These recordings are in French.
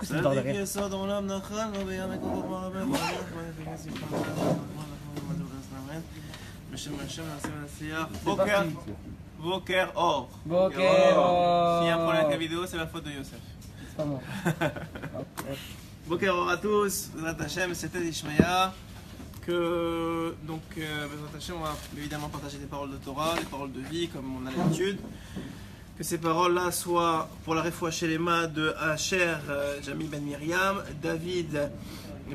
c'est par derrière. Boker Or. Boker Or. S'il y a un problème avec la vidéo, c'est la faute de Youssef. C'est pas moi. Boker Or à tous, Bezrat Hashem, c'était Ishmaïa. Donc, Bezrat Hashem, on va évidemment partager des paroles de Torah, des paroles de vie, comme on a l'habitude. Que ces paroles-là soient pour la réfoua chez les mains de Asher Jamil ben Myriam, David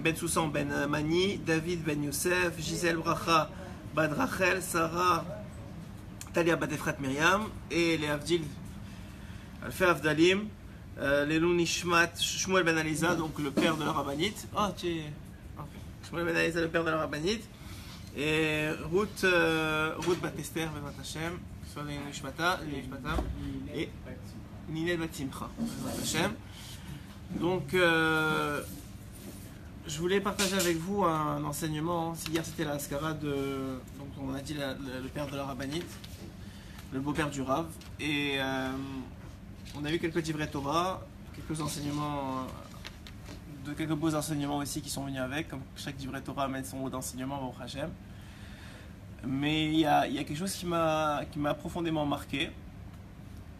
ben Soussan ben Mani, David ben Youssef, Gisèle Bracha bad Rachel, Sarah Talia bad Efrat Myriam, et les Avdil Alfer Avdalim, les Lou Nishmat Shmuel ben Aliza, donc le père de la rabbinite. Shmuel ben Aliza, le père de la rabbinite, et Ruth bat Esther Bezrat Hashem, soit les Nishmata et Ninel bat Simcha Bezrat Hashem. Donc je voulais partager avec vous un enseignement. Hier c'était la Haskara de, donc on a dit le père de la rabbinite, le beau-père du Rav, et on a eu quelques divrei Torah, quelques enseignements, quelques beaux enseignements aussi qui sont venus avec, comme chaque divrei Torah amène son mot d'enseignement au Hashem. Mais il y a quelque chose qui m'a profondément marqué,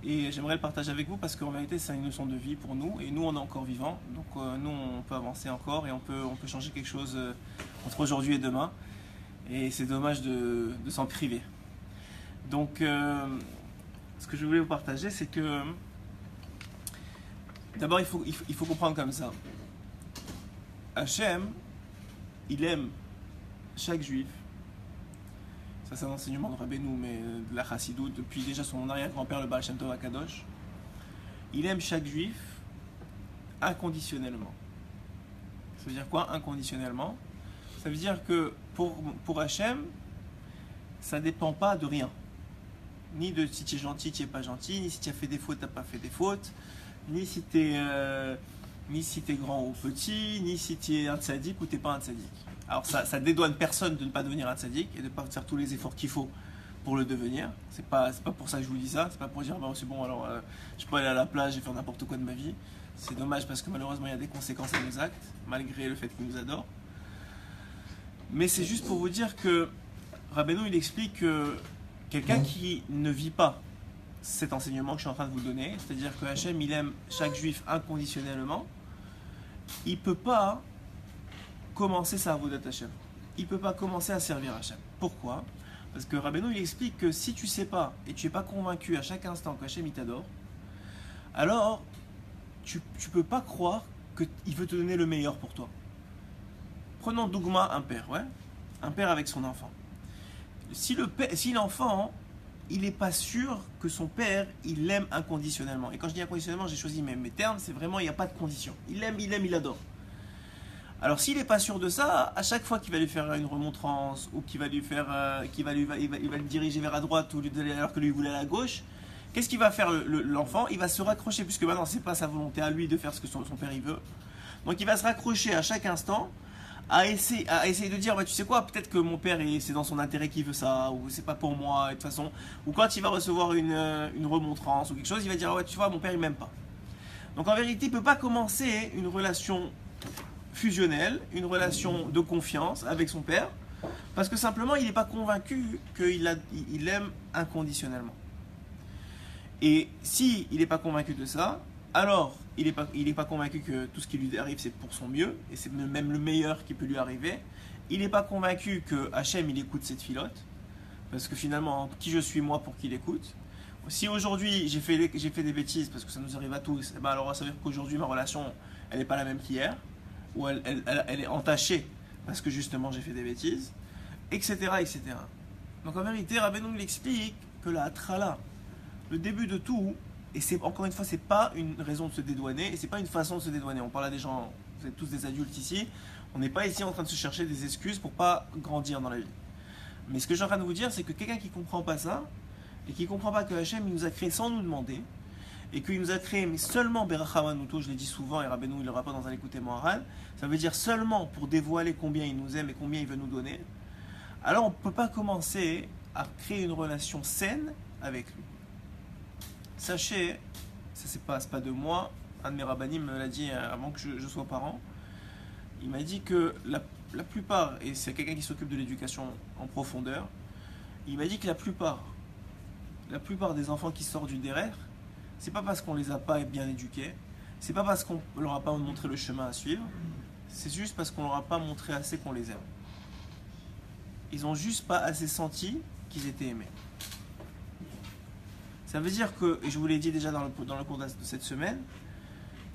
et j'aimerais le partager avec vous parce qu'en vérité c'est une leçon de vie pour nous, et nous on est encore vivants, donc nous on peut avancer encore et on peut changer quelque chose entre aujourd'hui et demain, et c'est dommage de s'en priver. Donc ce que je voulais vous partager, c'est que d'abord il faut comprendre comme ça. Hachem, il aime chaque juif. Ça c'est un enseignement de Rabbeinu, mais de la Chassidoute, depuis déjà son arrière-grand-père, le Baal Shem Tov HaKadosh. Il aime chaque juif inconditionnellement. Ça veut dire quoi, inconditionnellement? Ça veut dire que pour Hachem, ça ne dépend pas de rien. Ni de si tu es gentil, tu n'es pas gentil, ni si tu as fait des fautes, tu n'as pas fait des fautes, ni si tu es grand ou petit, ni si tu es un tzaddik ou tu n'es pas un tzaddik. Alors ça dédouane personne de ne pas devenir un tzaddik et de ne pas faire tous les efforts qu'il faut pour le devenir. C'est pas pour ça que je vous dis ça, c'est pas pour dire c'est bon, alors je peux aller à la plage et faire n'importe quoi de ma vie. C'est dommage parce que malheureusement il y a des conséquences à nos actes, malgré le fait qu'il nous adore. Mais c'est juste pour vous dire que Rabbeinu il explique que quelqu'un qui ne vit pas cet enseignement que je suis en train de vous donner, c'est-à-dire que Hachem il aime chaque juif inconditionnellement, il peut pas commencer sa avodat Hachem. Il ne peut pas commencer à servir Hachem. Pourquoi? Parce que Rabbeinu il explique que si tu ne sais pas et tu n'es pas convaincu à chaque instant qu'Hachem il t'adore, alors tu ne peux pas croire qu'il veut te donner le meilleur pour toi. Prenons Dougma, un père, un père avec son enfant. Si l'enfant il n'est pas sûr que son père il l'aime inconditionnellement, et quand je dis inconditionnellement j'ai choisi mes termes, c'est vraiment il n'y a pas de condition. Il aime, il adore. Alors s'il n'est pas sûr de ça, à chaque fois qu'il va lui faire une remontrance ou qu'il va lui faire, il va le diriger vers la droite alors que lui voulait à la gauche, qu'est-ce qu'il va faire l'enfant? Il va se raccrocher, puisque maintenant c'est pas sa volonté à lui de faire ce que son père il veut. Donc il va se raccrocher à chaque instant à essayer de dire tu sais quoi, peut-être que mon père c'est dans son intérêt qu'il veut ça, ou c'est pas pour moi, et de toute façon, ou quand il va recevoir une remontrance ou quelque chose, il va dire tu vois mon père il m'aime pas. Donc en vérité il peut pas commencer une relation fusionnelle, une relation de confiance avec son père, parce que simplement il n'est pas convaincu qu'il aime inconditionnellement. Et si il n'est pas convaincu de ça, alors il n'est pas convaincu que tout ce qui lui arrive c'est pour son mieux, et c'est même le meilleur qui peut lui arriver. Il n'est pas convaincu que Hachem il écoute cette filote, parce que finalement qui je suis moi pour qu'il écoute? Si aujourd'hui j'ai fait des bêtises, parce que ça nous arrive à tous, et ben alors ça veut dire qu'aujourd'hui ma relation elle n'est pas la même qu'hier, ou elle est entachée parce que justement j'ai fait des bêtises, etc. etc. Donc en vérité, Rabbeinu il explique que la Hatrala, le début de tout, et c'est encore une fois, c'est pas une raison de se dédouaner, et c'est pas une façon de se dédouaner. On parle à des gens, vous êtes tous des adultes ici, on n'est pas ici en train de se chercher des excuses pour pas grandir dans la vie. Mais ce que je suis en train de vous dire, c'est que quelqu'un qui comprend pas ça, et qui comprend pas que Hachem il nous a créé sans nous demander, et qu'il nous a créé mais seulement Berachamanuto, je l'ai dit souvent, et Rabbeinu il le rappelle dans un écouté moral, ça veut dire seulement pour dévoiler combien il nous aime et combien il veut nous donner. Alors on ne peut pas commencer à créer une relation saine avec lui. Sachez, ça c'est pas de moi, un de mes rabbinim me l'a dit avant que je sois parent. Il m'a dit que la plupart, et c'est quelqu'un qui s'occupe de l'éducation en profondeur, il m'a dit que la plupart des enfants qui sortent du DERER, c'est pas parce qu'on les a pas bien éduqués, c'est pas parce qu'on leur a pas montré le chemin à suivre, c'est juste parce qu'on leur a pas montré assez qu'on les aime. Ils ont juste pas assez senti qu'ils étaient aimés. Ça veut dire que, et je vous l'ai dit déjà dans le cours de cette semaine,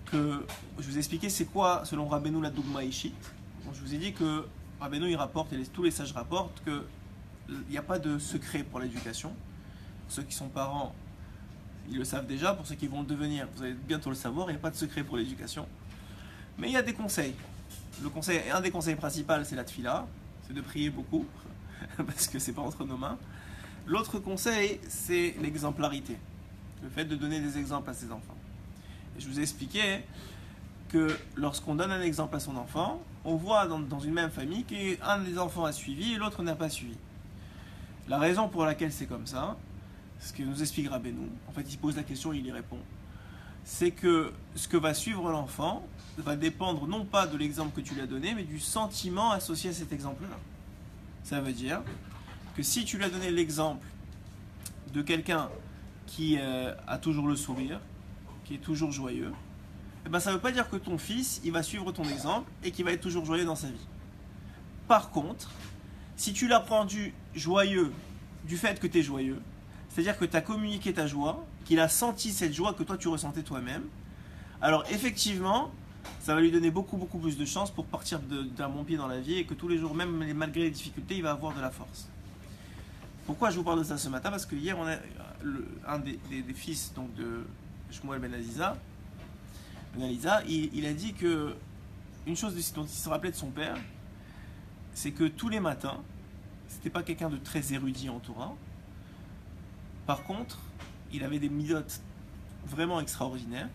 que je vous ai expliqué c'est quoi selon Rabbeinu la Dougma Ishit. Donc, je vous ai dit que Rabbeinu il rapporte, et tous les sages rapportent qu'il n'y a pas de secret pour l'éducation. Ceux qui sont parents, ils le savent déjà. Pour ceux qui vont le devenir, vous allez bientôt le savoir, il n'y a pas de secret pour l'éducation. Mais il y a des conseils. Un des conseils principaux, c'est la tfila, c'est de prier beaucoup, parce que c'est pas entre nos mains. L'autre conseil, c'est l'exemplarité, le fait de donner des exemples à ses enfants. Et je vous ai expliqué que lorsqu'on donne un exemple à son enfant, on voit dans une même famille qu'un des enfants a suivi et l'autre n'a pas suivi. La raison pour laquelle c'est comme ça, ce que nous explique Rabbeinu, en fait il se pose la question et il y répond, c'est que ce que va suivre l'enfant va dépendre non pas de l'exemple que tu lui as donné, mais du sentiment associé à cet exemple-là. Ça veut dire que si tu lui as donné l'exemple de quelqu'un qui a toujours le sourire, qui est toujours joyeux, eh ben ça ne veut pas dire que ton fils il va suivre ton exemple et qu'il va être toujours joyeux dans sa vie. Par contre, si tu l'as rendu joyeux du fait que tu es joyeux, c'est-à-dire que tu as communiqué ta joie, qu'il a senti cette joie que toi tu ressentais toi-même, alors effectivement, ça va lui donner beaucoup plus de chances pour partir d'un bon pied dans la vie et que tous les jours, même malgré les difficultés, il va avoir de la force. Pourquoi je vous parle de ça ce matin? Parce que hier, on a un des fils donc, de Shmuel Ben Aziza, il a dit que une chose dont il se rappelait de son père, c'est que tous les matins, c'était pas quelqu'un de très érudit en Torah. Par contre, il avait des midotes vraiment extraordinaires.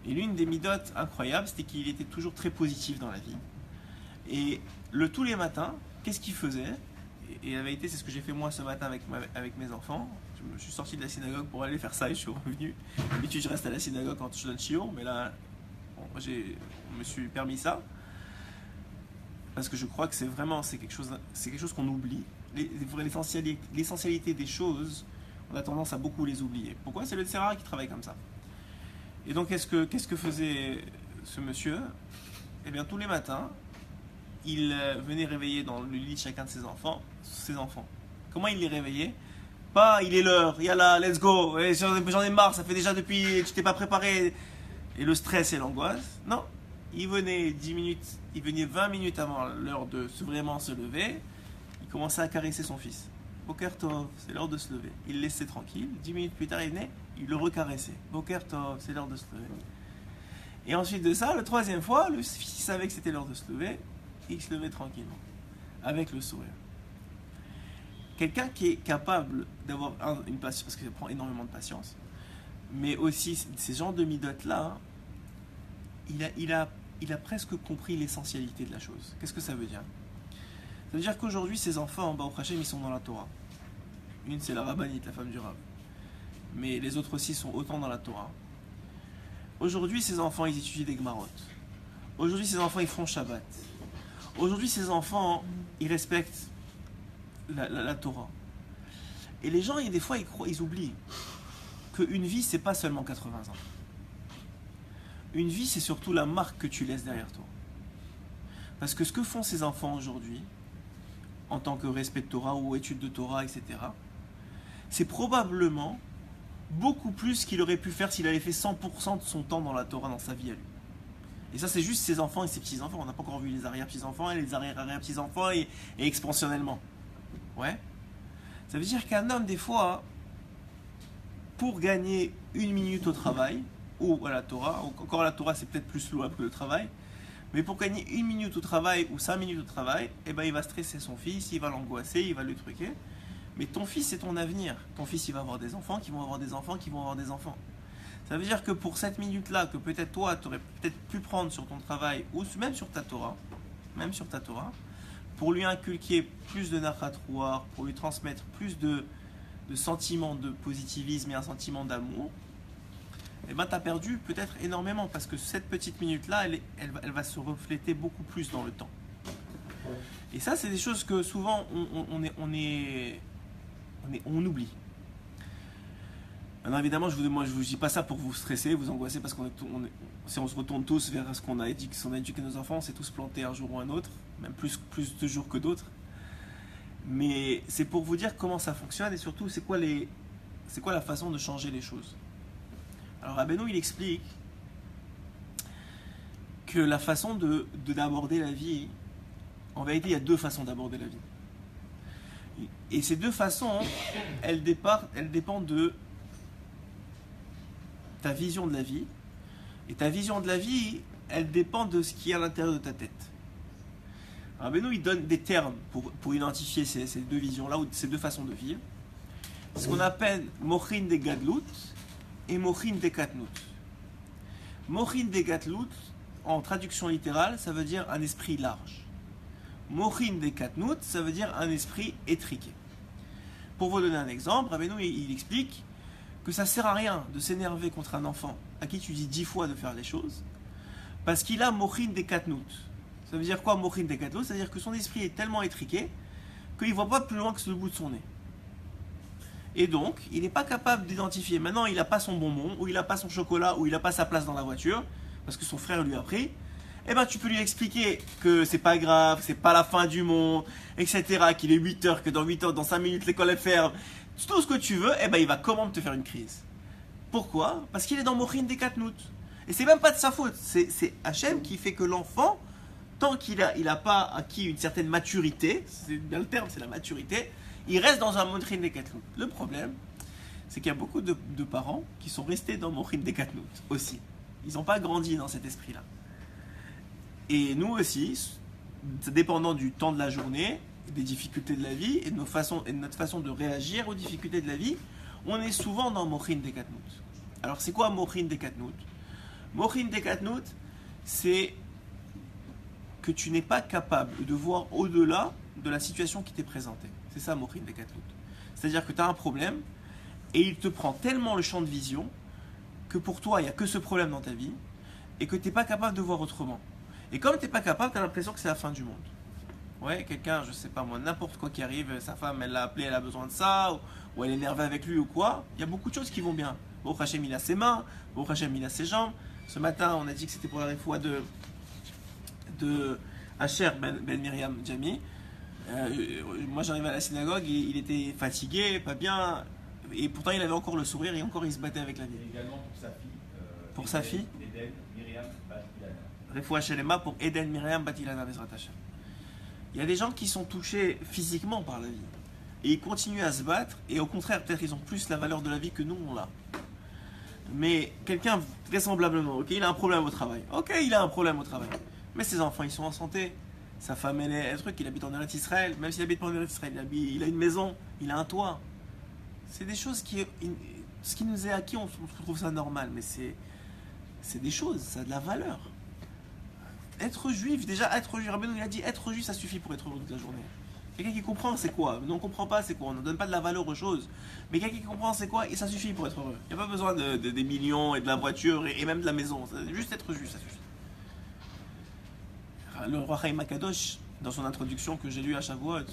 Et l'une des midotes incroyables, c'était qu'il était toujours très positif dans la vie. Et tous les matins, qu'est-ce qu'il faisait? Et la vérité, c'est ce que j'ai fait moi ce matin avec mes enfants. Je suis sorti de la synagogue pour aller faire ça et je suis revenu. D'habitude, je reste à la synagogue quand je donne shiur, mais là, je me suis permis ça. Parce que je crois que c'est quelque chose qu'on oublie. L'essentialité des choses, on a tendance à beaucoup les oublier. Pourquoi? C'est le Tzera qui travaille comme ça. Et donc, qu'est-ce que faisait ce monsieur? Eh bien, tous les matins, il venait réveiller dans le lit de chacun de ses enfants. Comment il les réveillait? Pas, il est l'heure, yalla, let's go, j'en ai marre, ça fait déjà depuis, tu t'es pas préparé, et le stress et l'angoisse. Non, il venait 20 minutes avant l'heure de vraiment se lever, il commençait à caresser son fils. Boker Tov, c'est l'heure de se lever. Il le laissait tranquille, 10 minutes plus tard, il venait, il le recaressait. Boker Tov, c'est l'heure de se lever. Et ensuite de ça, la troisième fois, le fils savait que c'était l'heure de se lever, et il se levait tranquillement, avec le sourire. Quelqu'un qui est capable d'avoir une patience, parce que ça prend énormément de patience, mais aussi ces genres de midotes-là, il a presque compris l'essentialité de la chose. Qu'est-ce que ça veut dire? Ça veut dire qu'aujourd'hui, ces enfants, au Hachem, ils sont dans la Torah. Une, c'est la rabbinite, la femme du Rav. Mais les autres aussi sont autant dans la Torah. Aujourd'hui, ces enfants, ils étudient des Gemarot. Aujourd'hui, ces enfants, ils font Shabbat. Aujourd'hui, ces enfants, ils respectent la Torah. Et les gens, des fois, ils oublient qu'une vie, c'est pas seulement 80 ans. Une vie, c'est surtout la marque que tu laisses derrière toi. Parce que ce que font ces enfants aujourd'hui, en tant que respect de Torah ou étude de Torah, etc., c'est probablement beaucoup plus qu'il aurait pu faire s'il avait fait 100% de son temps dans la Torah dans sa vie à lui. Et ça, c'est juste ses enfants et ses petits-enfants. On n'a pas encore vu les arrière-petits-enfants et les arrière-arrière-petits-enfants et expansionnellement. Ouais. Ça veut dire qu'un homme, des fois, pour gagner 1 minute au travail, ou à la Torah, encore à la Torah, c'est peut-être plus louable que le travail, mais pour gagner 1 minute au travail ou 5 minutes au travail, eh ben, il va stresser son fils, il va l'angoisser, il va le truquer. Mais ton fils, c'est ton avenir. Ton fils, il va avoir des enfants, qui vont avoir des enfants, qui vont avoir des enfants. Ça veut dire que pour cette minute-là, que peut-être toi, tu aurais peut-être pu prendre sur ton travail, ou même sur ta Torah, pour lui inculquer plus de nachat-ruach, pour lui transmettre plus de sentiments de positivisme et un sentiment d'amour, eh ben, tu as perdu peut-être énormément parce que cette petite minute-là, elle va se refléter beaucoup plus dans le temps. Et ça, c'est des choses que souvent on oublie. Maintenant, évidemment, je vous dis pas ça pour vous stresser, vous angoisser, parce si on se retourne tous vers ce qu'on a éduqué nos enfants, c'est tous plantés un jour ou un autre, même plus de jours que d'autres. Mais c'est pour vous dire comment ça fonctionne et surtout c'est quoi la façon de changer les choses. Alors Rabbeinu, il explique que la façon d'aborder la vie, en vérité, il y a deux façons d'aborder la vie. Et ces deux façons, elles dépendent de ta vision de la vie. Et ta vision de la vie, elle dépend de ce qui est à l'intérieur de ta tête. Rabbeinu, il donne des termes pour identifier ces deux visions-là, ou ces deux façons de vivre. Ce qu'on appelle Mochin de Gadlut et Mochin de Katnut. Mochin de Gadlut, en traduction littérale, ça veut dire un esprit large. Mochin de Katnut, ça veut dire un esprit étriqué. Pour vous donner un exemple, Rabbeinu, il explique que ça ne sert à rien de s'énerver contre un enfant à qui tu dis 10 fois de faire les choses, parce qu'il a Mochin de Katnut. Ça veut dire quoi, Mochin de Katnut? C'est-à-dire que son esprit est tellement étriqué qu'il ne voit pas plus loin que le bout de son nez. Et donc, il n'est pas capable d'identifier. Maintenant, il n'a pas son bonbon, ou il n'a pas son chocolat, ou il n'a pas sa place dans la voiture, parce que son frère lui a pris. Eh ben, tu peux lui expliquer que c'est pas grave, c'est pas la fin du monde, etc., qu'il est 8 heures, que dans 8 heures, dans 5 minutes, l'école est ferme. Tout ce que tu veux, eh ben, il va comment te faire une crise. Pourquoi? Parce qu'il est dans Mochin de Katnut. Et c'est même pas de sa faute. C'est Hachem qui fait que l'enfant, tant qu'il n'a pas acquis une certaine maturité, c'est bien le terme, c'est la maturité, il reste dans un Mochin de Katnut. Le problème, c'est qu'il y a beaucoup de parents qui sont restés dans Mochin de Katnut aussi. Ils n'ont pas grandi dans cet esprit-là. Et nous aussi, dépendant du temps de la journée, des difficultés de la vie et de notre façon de réagir aux difficultés de la vie, on est souvent dans Mochin de Katnut. Alors c'est quoi Mochin de Katnut? Mochin de Katnut, c'est que tu n'es pas capable de voir au-delà de la situation qui t'est présentée. C'est ça Mochin de Katnut. C'est-à-dire que tu as un problème et il te prend tellement le champ de vision que pour toi il n'y a que ce problème dans ta vie et que tu n'es pas capable de voir autrement. Et comme tu n'es pas capable, tu as l'impression que c'est la fin du monde. Ouais, quelqu'un, je sais pas moi, n'importe quoi qui arrive, sa femme elle l'a appelé, elle a besoin de ça, ou elle est énervée avec lui ou quoi, il y a beaucoup de choses qui vont bien. Baruch Hashem, il a ses mains, Baruch Hashem, il a ses jambes. Ce matin, on a dit que c'était pour la réfoua de Asher Ben Miriam Jami. Moi j'arrivais à la synagogue, il était fatigué, pas bien, et pourtant il avait encore le sourire et encore il se battait avec la vie. Et également pour sa fille. Pour sa fille Eden Miriam Batilana. Refoua Shelema pour Eden Miriam Batilana Bezrat Hashem. Il y a des gens qui sont touchés physiquement par la vie et ils continuent à se battre et au contraire peut-être ils ont plus la valeur de la vie que nous on l'a. Mais quelqu'un vraisemblablement, ok, il a un problème au travail. Ok, il a un problème au travail. Mais ses enfants ils sont en santé. Sa femme elle est un truc, il habite en Eretz Israël. Même s'il habite pas en Eretz Israël, il a une maison, il a un toit. C'est des choses ce qui nous est acquis, on trouve ça normal, mais c'est des choses, ça a de la valeur. Être juif, déjà être juif, Rabbeinu il a dit être juif ça suffit pour être heureux toute la journée. Quelqu'un qui comprend c'est quoi, nous on comprend pas c'est quoi, on ne donne pas de la valeur aux choses. Mais quelqu'un qui comprend c'est quoi et ça suffit pour être heureux. Il n'y a pas besoin des millions et de la voiture et même de la maison, juste être juif ça suffit. Le roi Chaim Akadosh, dans son introduction que j'ai lue à Shavuot,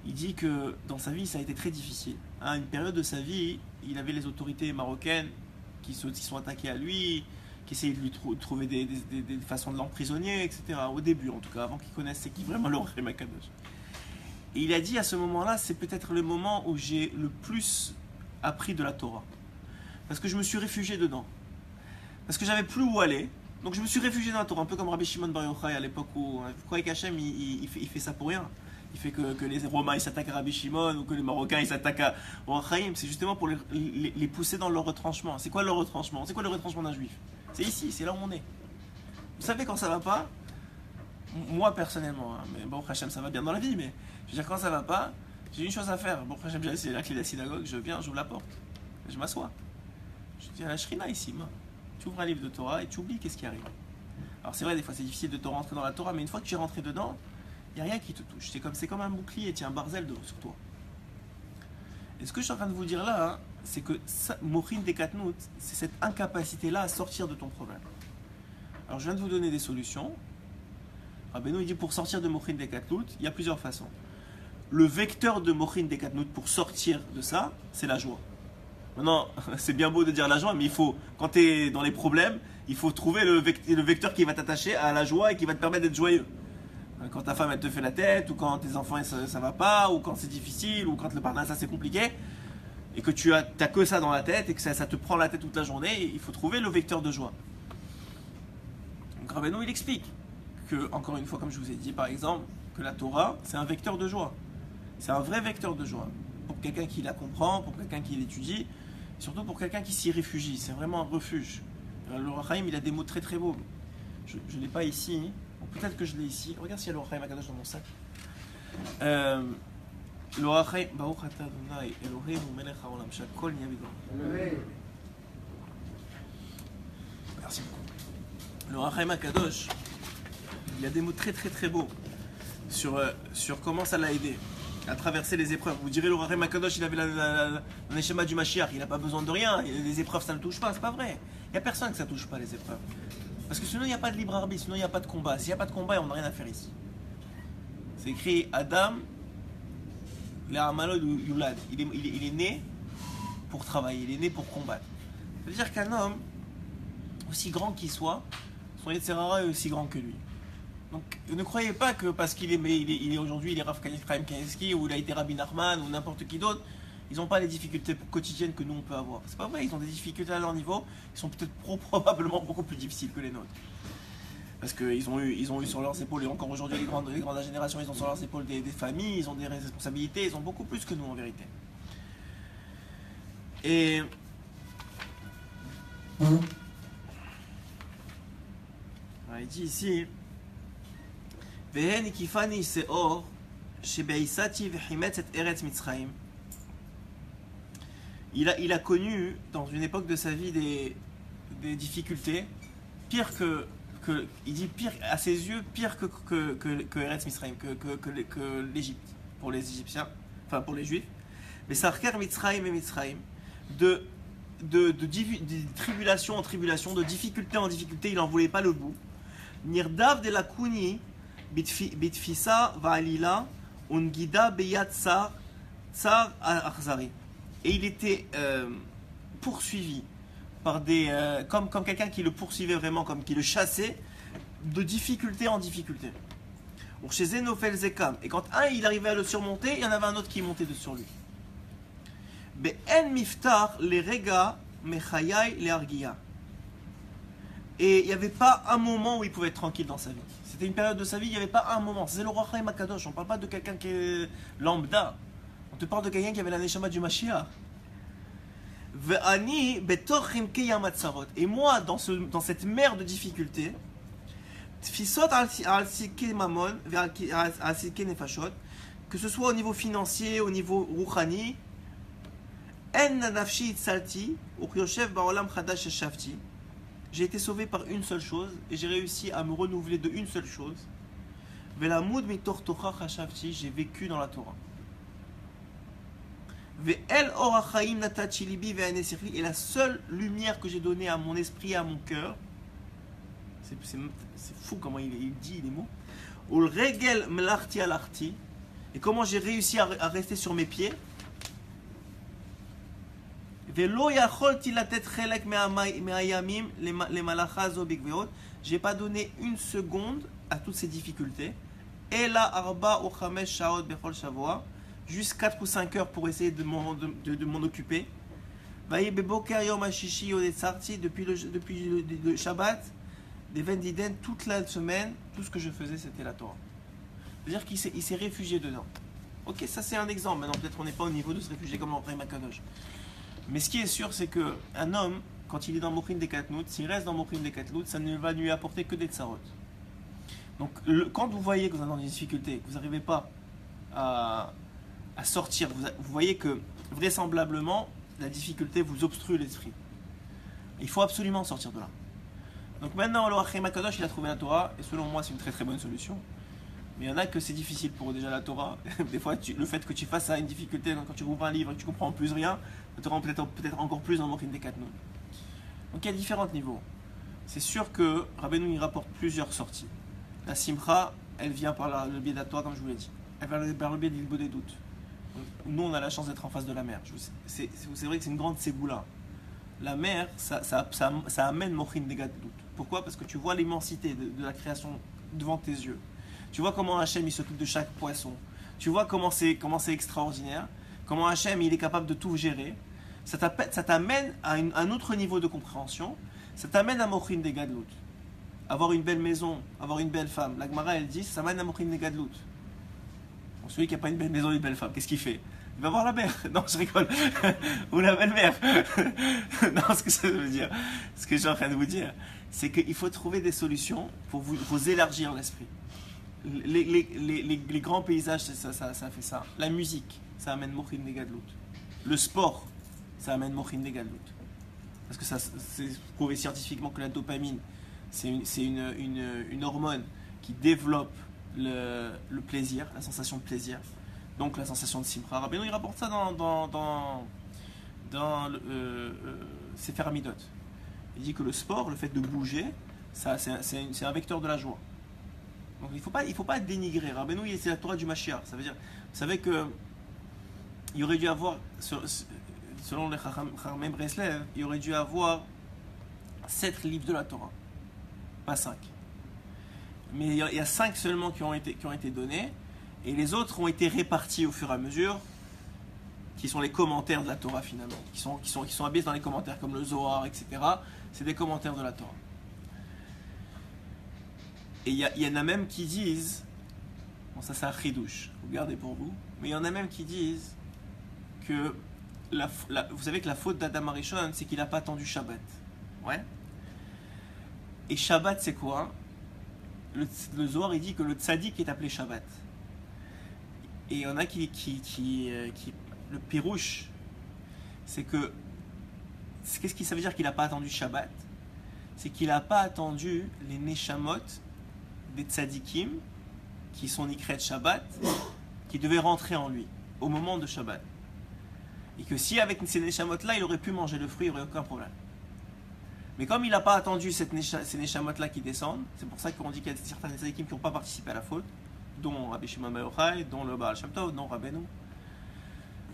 il dit que dans sa vie ça a été très difficile. À une période de sa vie, il avait les autorités marocaines qui sont attaquées à lui, qui essayaient de lui trouver des façons de l'emprisonner, etc. Au début en tout cas, avant qu'il connaisse c'est qui vraiment le roi Chaim Akadosh. Et il a dit à ce moment-là, c'est peut-être le moment où j'ai le plus appris de la Torah. Parce que je me suis réfugié dedans. Parce que j'avais plus où aller. Donc je me suis réfugié dans la Torah, un peu comme Rabbi Shimon Bar Yochai à l'époque où vous croyez qu'Hachem il fait ça pour rien. Il fait que les Romains ils s'attaquent à Rabbi Shimon ou que les Marocains ils s'attaquent à Chaim. C'est justement pour les pousser dans leur retranchement. C'est quoi leur retranchement? C'est quoi le retranchement d'un juif? C'est ici, c'est là où on est. Vous savez quand ça va pas? Moi personnellement, hein, mais bon Hachem ça va bien dans la vie, mais je veux dire quand ça va pas, j'ai une chose à faire. Bon Hachem j'ai la clé de la synagogue, je viens, j'ouvre la porte, je m'assois. Je dis à la Shrina ici, moi. Tu ouvres un livre de Torah et tu oublies qu'est-ce qui arrive. Alors c'est vrai, des fois c'est difficile de te rentrer dans la Torah, mais une fois que tu es rentré dedans, il n'y a rien qui te touche. C'est comme un bouclier, tu as un barzel sur toi. Et ce que je suis en train de vous dire là, hein, c'est que Mochin de Katnout, c'est cette incapacité-là à sortir de ton problème. Alors je viens de vous donner des solutions. Rabbeinu il dit pour sortir de Mochin de Katnout, il y a plusieurs façons. Le vecteur de Mochin de Katnout pour sortir de ça, c'est la joie. Maintenant, c'est bien beau de dire la joie, mais il faut, quand tu es dans les problèmes, il faut trouver le vecteur qui va t'attacher à la joie et qui va te permettre d'être joyeux. Quand ta femme elle te fait la tête, ou quand tes enfants ça va pas, ou quand c'est difficile, ou quand le partenariat ça c'est compliqué, et que tu as que ça dans la tête et que ça te prend la tête toute la journée, il faut trouver le vecteur de joie. Donc Rabbeinu il explique que, encore une fois, comme je vous ai dit par exemple, que la Torah c'est un vecteur de joie. C'est un vrai vecteur de joie. Pour quelqu'un qui la comprend, pour quelqu'un qui l'étudie, surtout pour quelqu'un qui s'y réfugie. C'est vraiment un refuge. Le Ohr HaChaim, il a des mots très très beaux. Je ne l'ai pas ici. Peut-être que je l'ai ici. Regarde s'il y a le Ohr HaChaim Akadosh dans mon sac. Le Ohr HaChaim, Baruch atah Adonai Eloheinu melech haolam shakol nהיה bidvar. Merci beaucoup. Le Ohr HaChaim Akadosh, il y a des mots très très très beaux sur comment ça l'a aidé à traverser les épreuves. Vous direz, le Ohr HaChaim Akadosh, il avait la Neshama du Mashiach, il n'a pas besoin de rien, les épreuves ça ne le touche pas, c'est pas vrai. Il n'y a personne que ça ne touche pas les épreuves. Parce que sinon il n'y a pas de libre arbitre, sinon il n'y a pas de combat. S'il n'y a pas de combat, on n'a rien à faire ici. C'est écrit Adam, Le'amalod Yulad. Il est né pour travailler, il est né pour combattre. Ça veut dire qu'un homme, aussi grand qu'il soit, son Yetzer Hara est aussi grand que lui. Donc ne croyez pas que parce qu'il est aujourd'hui, il est Rav Chaim Kanievski ou il a été Rabbi Nachman ou n'importe qui d'autre, ils n'ont pas les difficultés quotidiennes que nous on peut avoir. C'est pas vrai, ils ont des difficultés à leur niveau, qui sont peut-être probablement beaucoup plus difficiles que les nôtres. Parce qu'ils ont eu sur leurs épaules, et encore aujourd'hui les grandes générations, ils ont sur leurs épaules des familles, ils ont des responsabilités, ils ont beaucoup plus que nous en vérité. Et il dit ici Vehen ikifani seor shebeisati vehimetz et eretz Mitzrayim. Il a connu dans une époque de sa vie des difficultés pire il dit pire à ses yeux, pire que Eretz Mitzrayim, que l'Égypte pour les Égyptiens, enfin pour les Juifs. Mais Sarker Mitzrayim et Mitzrayim, de tribulation en tribulation, de difficulté en difficulté, il n'en voulait pas le bout. Nirdav de la Kuni, Bitfisa Va'alila, Ungida Beyat Tsar Arzari. Et il était poursuivi par comme quelqu'un qui le poursuivait vraiment, comme qui le chassait, de difficulté en difficulté. Chez Zenofel Zekam. Et quand il arrivait à le surmonter, il y en avait un autre qui montait sur lui. En Miftar, les Rega, Mechayai, les Argia. Et il n'y avait pas un moment où il pouvait être tranquille dans sa vie. C'était une période de sa vie, il n'y avait pas un moment. C'est le Ohr HaChaim Akadosh. On ne parle pas de quelqu'un qui est lambda. On te parle de quelqu'un qui avait la Neshama du Mashiach. Et moi, dans cette mer de difficultés, que ce soit au niveau financier, au niveau rouchani, j'ai été sauvé par une seule chose et j'ai réussi à me renouveler de une seule chose. J'ai vécu dans la Torah. Et la seule lumière que j'ai donnée à mon esprit et à mon cœur, c'est fou comment il dit les mots. Et comment j'ai réussi à rester sur mes pieds. J'ai pas donné une seconde à toutes ces difficultés. Et là, arba ou chamesh shaot bechol shavua. Juste 4 ou 5 heures pour essayer de m'en occuper. Depuis le Shabbat, des Vendiden, toute la semaine, tout ce que je faisais, c'était la Torah. C'est-à-dire qu'il s'est réfugié dedans. Ok, ça c'est un exemple. Maintenant, peut-être on n'est pas au niveau de se réfugier comme l'Ohr HaChaim Akadosh. Mais ce qui est sûr, c'est qu'un homme, quand il est dans Mochin de Katnout, s'il reste dans Mochin de Katnout, ça ne va lui apporter que des tsarot. Donc, quand vous voyez que vous êtes dans des difficultés, que vous n'arrivez pas à sortir, vous voyez que vraisemblablement la difficulté vous obstrue l'esprit. Il faut absolument sortir de là. Donc maintenant le Ohr HaChaim Akadosh il a trouvé la Torah et selon moi c'est une très très bonne solution. Mais il y en a que c'est difficile pour eux déjà la Torah. Des fois, le fait que tu fasses ça a une difficulté quand tu ouvres un livre et que tu comprends en plus rien, ça te rend peut-être encore plus dans Morin des Katnoun. Donc il y a différents niveaux. C'est sûr que Rabbeinu il rapporte plusieurs sorties. La Simcha, elle vient par le biais de la Torah, comme je vous l'ai dit. Elle vient par le biais de l'Ilbo des doutes. Nous, on a la chance d'être en face de la mer. C'est vrai que c'est une grande ségoula. La mer, ça amène Morin des doutes. Pourquoi? Parce que tu vois l'immensité de la création devant tes yeux. Tu vois comment Hachem il s'occupe de chaque poisson. Tu vois comment c'est extraordinaire. Comment Hachem il est capable de tout gérer. Ça t'amène à un autre niveau de compréhension. Ça t'amène à Morin des Gadlout. Avoir une belle maison, avoir une belle femme. La Gemara elle dit ça amène à Morin des Gadlout. Bon, celui qui n'a pas une belle maison et une belle femme, qu'est-ce qu'il fait? Il va voir la mère. Non, je rigole. Ou la belle-mère. Non, ce que ça veut dire, ce que je suis en train de vous dire, c'est qu'il faut trouver des solutions pour vous élargir l'esprit. Les grands paysages, ça fait ça. La musique, ça amène Morin des Gadlout. Le sport, ça amène Morin des Gadlout. Parce que c'est prouvé scientifiquement que la dopamine, c'est une hormone qui développe le plaisir, la sensation de plaisir. Donc la sensation de Simcha. Rabbeinu il rapporte ça dans Sefer Hamidot. Il dit que le sport, le fait de bouger, c'est un vecteur de la joie. Donc il faut pas dénigrer. Rabbeinu c'est la Torah du Mashiach. Ça veut dire, vous savez que il aurait dû avoir, selon les Chachamim Breslev, il aurait dû avoir 7 livres de la Torah, pas 5. Mais il y a 5 seulement qui ont été donnés, et les autres ont été répartis au fur et à mesure, qui sont les commentaires de la Torah finalement, qui sont habillés dans les commentaires comme le Zohar, etc. C'est des commentaires de la Torah. Et il y en a même qui disent, bon ça c'est un chidouche, vous gardez pour vous, mais il y en a même qui disent que vous savez que la faute d'Adam Arishon, c'est qu'il n'a pas attendu Shabbat. Ouais. Et Shabbat c'est quoi? Le Zohar il dit que le tzaddik est appelé Shabbat. Et il y en a qui le pirouche, c'est que qu'est-ce que ça veut dire qu'il n'a pas attendu Shabbat? C'est qu'il n'a pas attendu les neshamot des tzadikim qui sont nikret Shabbat, qui devaient rentrer en lui au moment de Shabbat. Et que si avec ces neshamot là, il aurait pu manger le fruit, il n'y aurait aucun problème. Mais comme il n'a pas attendu ces neshamot là qui descendent, c'est pour ça qu'on dit qu'il y a certains tzadikim qui n'ont pas participé à la faute, dont Rabbi Shimon Bar Yochai, dont le Baal Shem Tov, dont Rabbeinu.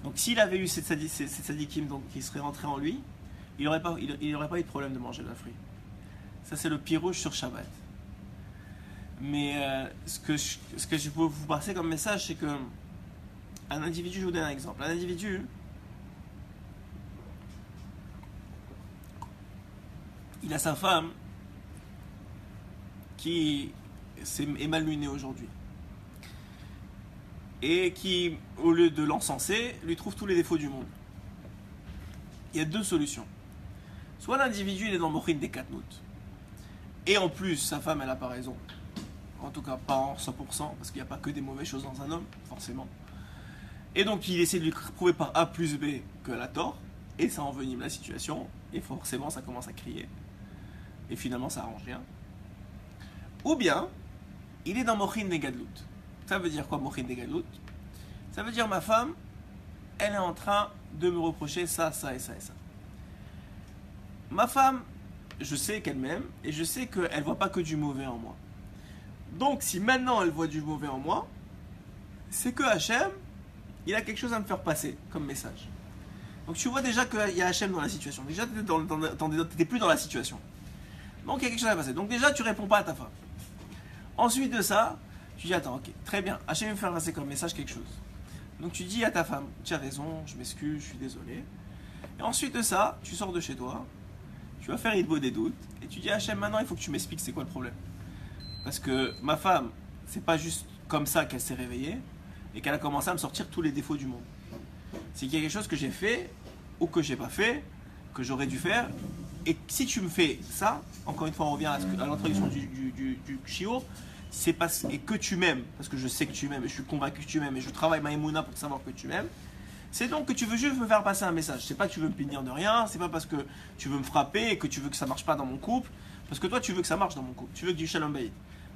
Donc s'il avait eu ces tzadikim qui seraient rentrés en lui, il n'aurait pas eu de problème de manger le fruit. Ça c'est le pirouge sur Shabbat. Mais ce que je peux vous passer comme message, c'est que un individu, je vous donne un exemple, un individu, il a sa femme qui est malmenée aujourd'hui et qui, au lieu de l'encenser, lui trouve tous les défauts du monde. Il y a 2 solutions. Soit l'individu il est dans Morin des Katnout, et en plus sa femme elle n'a pas raison, en tout cas pas en 100%, parce qu'il n'y a pas que des mauvaises choses dans un homme, forcément. Et donc il essaie de lui prouver par A plus B qu'elle a tort, et ça envenime la situation, et forcément ça commence à crier, et finalement ça arrange rien. Ou bien, il est dans Morin des Gadlout. Ça veut dire quoi Morin des Gadlout? Ça veut dire ma femme, elle est en train de me reprocher ça, ça et ça et ça. Ma femme, je sais qu'elle m'aime, et je sais qu'elle ne voit pas que du mauvais en moi. Donc si maintenant elle voit du mauvais en moi, c'est que Hachem, il a quelque chose à me faire passer comme message. Donc tu vois déjà qu'il y a Hachem dans la situation. Déjà tu n'étais plus dans la situation. Donc il y a quelque chose à passer. Donc déjà tu réponds pas à ta femme. Ensuite de ça, tu dis attends, ok, très bien, Hachem va me faire passer comme message quelque chose. Donc tu dis à ta femme, tu as raison, je m'excuse, je suis désolé. Et ensuite de ça, tu sors de chez toi, tu vas faire Idbo des doutes, et tu dis à Hachem maintenant il faut que tu m'expliques c'est quoi le problème. Parce que ma femme, c'est pas juste comme ça qu'elle s'est réveillée et qu'elle a commencé à me sortir tous les défauts du monde. C'est qu'il y a quelque chose que j'ai fait ou que j'ai pas fait, que j'aurais dû faire. Et si tu me fais ça, encore une fois on revient à l'introduction du shiur, c'est parce et que tu m'aimes, parce que je sais que tu m'aimes et je suis convaincu que tu m'aimes et je travaille ma émouna pour savoir que tu m'aimes. C'est donc que tu veux juste me faire passer un message. C'est pas que tu veux me punir de rien, c'est pas parce que tu veux me frapper et que tu veux que ça marche pas dans mon couple, parce que toi tu veux que ça marche dans mon couple, tu veux que du shalom bayit.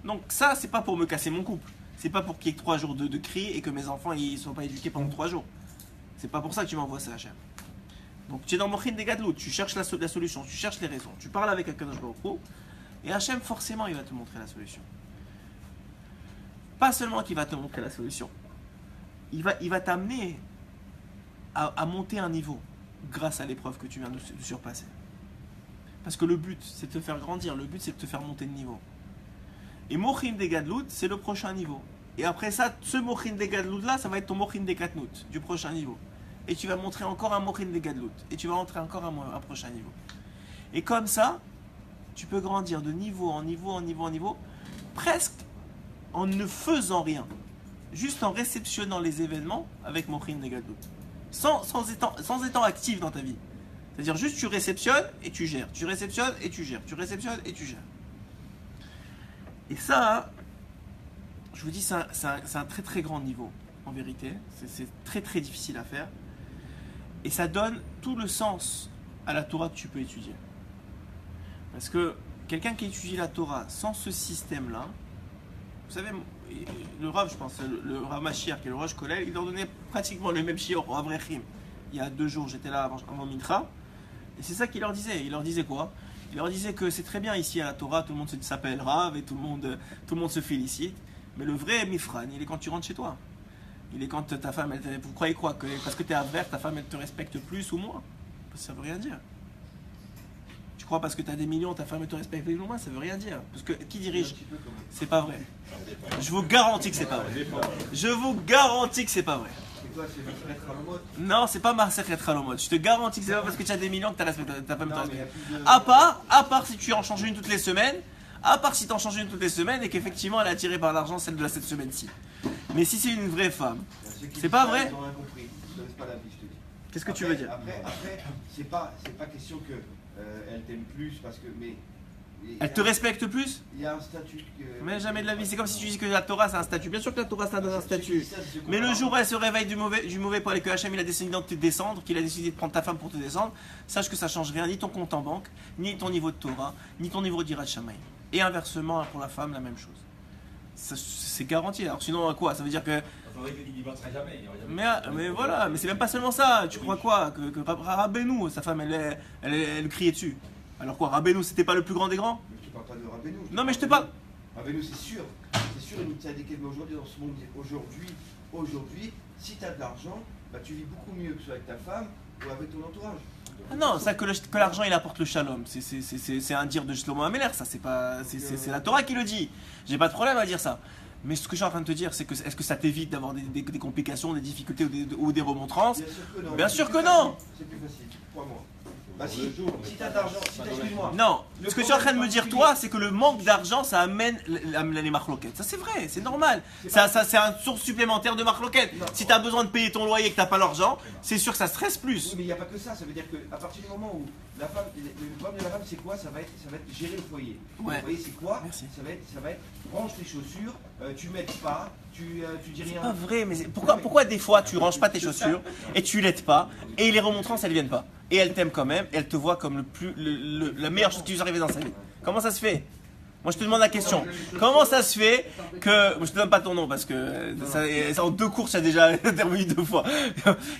Donc ça c'est pas pour me casser mon couple, C'est pas pour qu'il y ait 3 jours de cris et que mes enfants ils soient pas éduqués pendant 3 jours. C'est pas pour ça que tu m'envoies ça, Hachem. Donc tu es dans Mochin des Gadlout, tu cherches la solution, tu cherches les raisons, tu parles avec Akadosh Baruch Hu, et Hachem forcément il va te montrer la solution. Pas seulement qu'il va te montrer la solution, il va t'amener à monter un niveau grâce à l'épreuve que tu viens de surpasser. Parce que le but c'est de te faire grandir, le but c'est de te faire monter de niveau. Et Mochin des Gadlout c'est le prochain niveau. Et après ça, ce Mochin des Gadlout là, ça va être ton Mochin des Katnout du prochain niveau. Et tu vas montrer encore un Mochin des Gadlout. Et tu vas entrer encore un prochain niveau. Et comme ça, tu peux grandir de niveau en niveau en niveau en niveau, presque en ne faisant rien. Juste en réceptionnant les événements avec Mochin des Gadlout. Sans étant actif dans ta vie. C'est-à-dire juste tu réceptionnes et tu gères. Tu réceptionnes et tu gères. Tu réceptionnes et tu gères. Et ça, je vous dis, c'est un très très grand niveau, en vérité. C'est très très difficile à faire. Et ça donne tout le sens à la Torah que tu peux étudier. Parce que quelqu'un qui étudie la Torah sans ce système-là, vous savez, le Rav, je pense, le Rav Mashiach, qui est le Rosh Kollel, il leur donnait pratiquement le même shiur au Avrechim. Il y a 2 jours, j'étais là avant Mincha. Et c'est ça qu'il leur disait. Il leur disait quoi? Il leur disait que c'est très bien ici à la Torah, tout le monde s'appelle Rav et tout le monde se félicite. Mais le vrai Mifran, il est quand tu rentres chez toi. Il est quand ta femme, vous croyez quoi? Que parce que tu es avert, ta femme elle te respecte plus ou moins? Ça veut rien dire. Tu crois parce que tu as des millions, ta femme elle te respecte plus ou moins? Ça veut rien dire. Parce que qui dirige? C'est pas vrai. Je vous garantis que c'est pas vrai. Je vous garantis que c'est pas vrai. Non, c'est pas Masechet Halomot. Je te garantis que c'est pas parce que tu as des millions que ta femme te respecte. À part si tu en changes une toutes les semaines. À part si tu en changes une toutes les semaines et qu'effectivement elle est attirée par l'argent, celle de cette semaine-ci. Mais si c'est une vraie femme, c'est pas vrai. Qu'est-ce que tu veux dire? Après, c'est pas question que elle t'aime plus parce que. Elle te respecte plus? Il y a un statut. Mais jamais de la vie. C'est comme si tu dis que la Torah c'est un statut. Bien sûr que la Torah c'est un statut. Mais le jour où elle se réveille du mauvais pour aller que Hachem il a décidé de te descendre, qu'il a décidé de prendre ta femme pour te descendre, sache que ça change rien, ni ton compte en banque, ni ton niveau de Torah, ni ton niveau d'Irat Shamayim. Et inversement pour la femme la même chose. C'est garanti. Alors sinon quoi? Ça veut dire que. Mais voilà, mais c'est même pas seulement ça. Tu crois quoi? Que Rabbeinu, sa femme elle criait dessus. Alors quoi, Rabbeinu c'était pas le plus grand des grands? Mais je te parle pas de Rabbeinu. Non mais je te parle. Rabbeinu c'est sûr, il nous tient des mais aujourd'hui dans ce monde, aujourd'hui, si tu as de l'argent, bah, tu vis beaucoup mieux que ce soit avec ta femme ou avec ton entourage. Ah non, ça que l'argent il apporte le shalom, c'est un dire de Shlomo Ameler, ça c'est la Torah qui le dit. J'ai pas de problème à dire ça. Mais ce que je suis en train de te dire, c'est que est-ce que ça t'évite d'avoir des complications, des difficultés ou des remontrances? Bien sûr que non. C'est plus facile, crois-moi. Bah si t'as de l'argent, excuse-moi. Non, ce que tu es en train de me dire toi, c'est que le manque d'argent, ça amène les marloquettes. Ça c'est vrai, c'est normal. Ça c'est une source supplémentaire de marloquettes. Si tu as besoin de payer ton loyer et que tu n'as pas l'argent, c'est sûr que ça stresse plus. Oui, mais il n'y a pas que ça, ça veut dire qu'à partir du moment où la femme, le problème de la femme c'est quoi? Ça va être gérer le foyer. Ouais. Le foyer c'est quoi? Merci. Ça va être range tes chaussures, tu m'aides pas, tu dis rien. C'est pas vrai, mais pourquoi des fois tu ranges pas tes chaussures et tu l'aides pas et les remontrances elles viennent pas? Et elle t'aime quand même, et elle te voit comme la meilleure chose qui lui est arrivée dans sa vie. Comment ça se fait? Moi je te demande la question. Comment ça se fait que... Je te donne pas ton nom parce que en 2 courses tu as déjà intervenu 2 fois.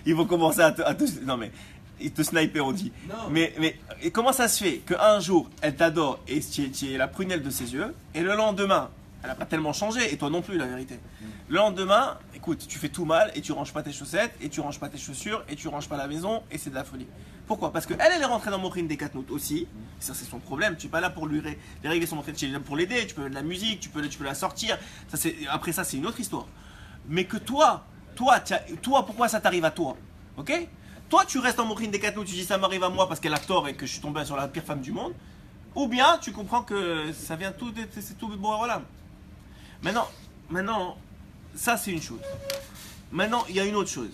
Ils vont commencer à te... Non mais... Ils te sniper on dit. Mais et comment ça se fait qu'un jour elle t'adore et tu es la prunelle de ses yeux et le lendemain, elle n'a pas tellement changé et toi non plus la vérité. Le lendemain, écoute, tu fais tout mal et tu ranges pas tes chaussettes et tu ranges pas tes chaussures et tu ranges pas la maison et c'est de la folie. Pourquoi? Parce qu'elle est rentrée dans Mochin des Katnout aussi. Ça c'est son problème. Tu n'es pas là pour lui régler son Mochin. Tu es là pour l'aider. Tu peux de la musique, tu peux la sortir. Après ça c'est une autre histoire. Mais que toi, pourquoi ça t'arrive à toi? Ok? Toi tu restes dans Mochin des Katnout, tu dis ça m'arrive à moi parce qu'elle a tort et que je suis tombé sur la pire femme du monde. Ou bien tu comprends que ça vient c'est tout bon voilà. Maintenant, ça c'est une chose. Maintenant, il y a une autre chose.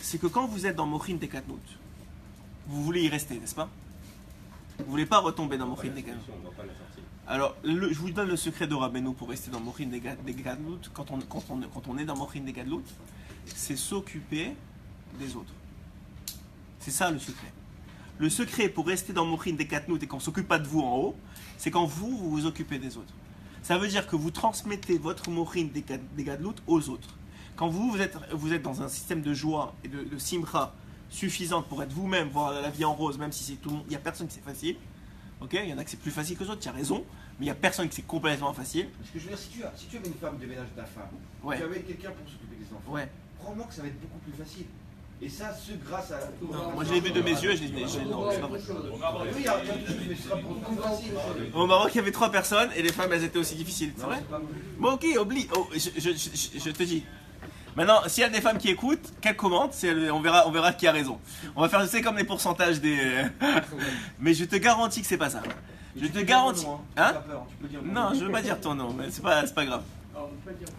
C'est que quand vous êtes dans Mochin des Katnout, vous voulez y rester, n'est-ce pas? Vous voulez pas retomber dans Mochin des Katnout. Alors, je vous donne le secret de Rabbeinu pour rester dans Mochin des Katnout quand on est dans Mochin des Katnout, c'est s'occuper des autres. C'est ça le secret. Le secret pour rester dans Mochin des Katnout et qu'on ne s'occupe pas de vous en haut, c'est quand vous vous occupez des autres. Ça veut dire que vous transmettez votre morin des gadlout aux autres. Quand vous êtes dans un système de joie et de simcha suffisante pour être vous-même, voir la vie en rose, même si c'est tout le monde, il n'y a personne qui c'est facile. Ok, il y en a que c'est plus facile que les autres, tu as raison, mais il n'y a personne qui c'est complètement facile. Parce que je veux dire, si tu avais une femme de ménage de ta femme, Ouais. tu avais quelqu'un pour s'occuper des enfants, Ouais. crois-moi que ça va être beaucoup plus facile. Et ça, grâce à. Non, moi je l'ai vu de mes yeux, non, c'est pas vrai. Oui, il y a plein de choses, mais ce sera beaucoup plus facile. Au Maroc, il y avait 3 personnes et les femmes, elles étaient aussi difficiles. C'est Non, vrai? c'est pas vrai. Bon, ok, oublie. Oh, je te dis. Maintenant, s'il y a des femmes qui écoutent, qu'elles commentent, on verra qui a raison. On va faire, c'est comme les pourcentages des. Mais je te garantis que c'est pas ça. Je te garantis. Hein? Non, je veux pas dire ton nom, mais c'est pas grave.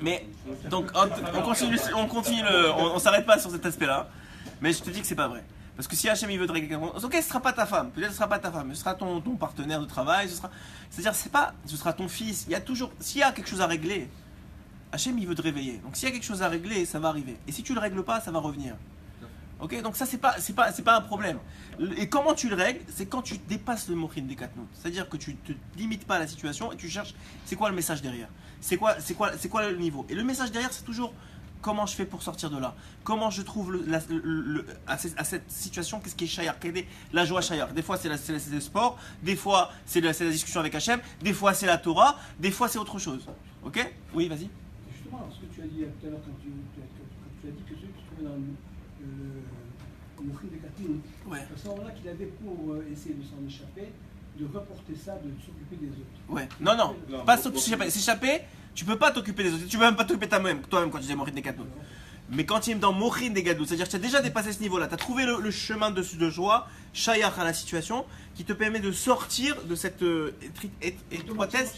Mais donc on continue on s'arrête pas sur cet aspect-là. Mais je te dis que c'est pas vrai. Parce que si Hachem il veut te régler quelque chose, ok, ce sera pas ta femme, peut-être ce sera pas ta femme, mais ce sera ton partenaire de travail, c'est-à-dire ce sera ton fils. Il y a toujours, s'il y a quelque chose à régler, Hachem il veut te réveiller. Donc s'il y a quelque chose à régler, ça va arriver. Et si tu le règles pas, ça va revenir. Ok, donc ça c'est pas un problème. Et comment tu le règles? C'est quand tu dépasses le mochin des quatre notes. C'est-à-dire que tu te limites pas à la situation et tu cherches c'est quoi le message derrière. C'est quoi le niveau. Et le message derrière c'est toujours comment je fais pour sortir de là. Comment je trouve à cette situation qu'est-ce qui est shayar, quelle est la joie shayar. Des fois c'est le sport, des fois c'est la discussion avec Hachem, des fois c'est la Torah, des fois c'est autre chose. Ok? Oui, vas-y. Justement, ce que tu as dit tout à l'heure quand tu as dit que celui qui se trouvait dans le Moukhin de Katyn, Ouais. à ce moment-là qu'il avait pour essayer de s'en échapper, de reporter ça, de s'occuper des autres. Ouais. Non, pas s'échapper. S'échapper, tu peux pas t'occuper des autres. Tu peux même pas t'occuper toi-même quand tu dis Morin des Gadlout. Mais quand tu es dans Morin des Gadlout, c'est-à-dire que tu as déjà dépassé ce niveau-là, tu as trouvé le chemin de joie, shayach à la situation, qui te permet de sortir de cette étroitesse.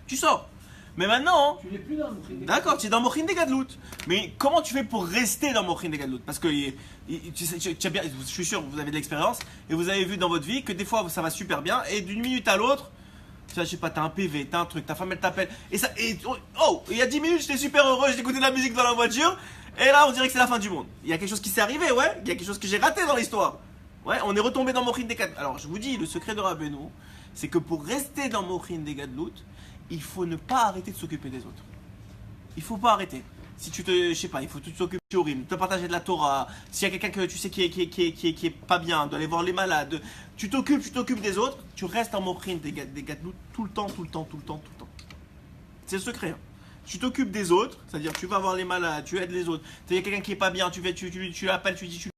Tu sors. Mais maintenant, Tu n'es plus dans le Moukhin de d'accord, tu es dans Morin des Gadlout. Mais comment tu fais pour rester dans Morin des Gadlout? Parce que tu as bien, je suis sûr que vous avez de l'expérience et vous avez vu dans votre vie que des fois ça va super bien et d'une minute à l'autre, je sais pas, t'as un PV, t'as un truc, ta femme elle t'appelle et il y a 10 minutes j'étais super heureux, j'ai écouté de la musique dans la voiture et là on dirait que c'est la fin du monde. Il y a quelque chose qui s'est arrivé, ouais, il y a quelque chose que j'ai raté dans l'histoire. Ouais, on est retombé dans Morin des Gadlout. Alors je vous dis, le secret de Rabbeinu, c'est que pour rester dans Morin des Gadlout, il faut ne pas arrêter de s'occuper des autres. Il faut pas arrêter. Si tu je sais pas, il faut que tu t'occupes de Shurim, de partager de la Torah. S'il y a quelqu'un que tu sais qui est pas bien, d'aller voir les malades, tu t'occupes des autres, tu restes en Morin des Gadlout tout le temps. C'est le secret. Hein. Tu t'occupes des autres, c'est-à-dire tu vas voir les malades, tu aides les autres. Il y a quelqu'un qui est pas bien, tu l'appelles, tu dis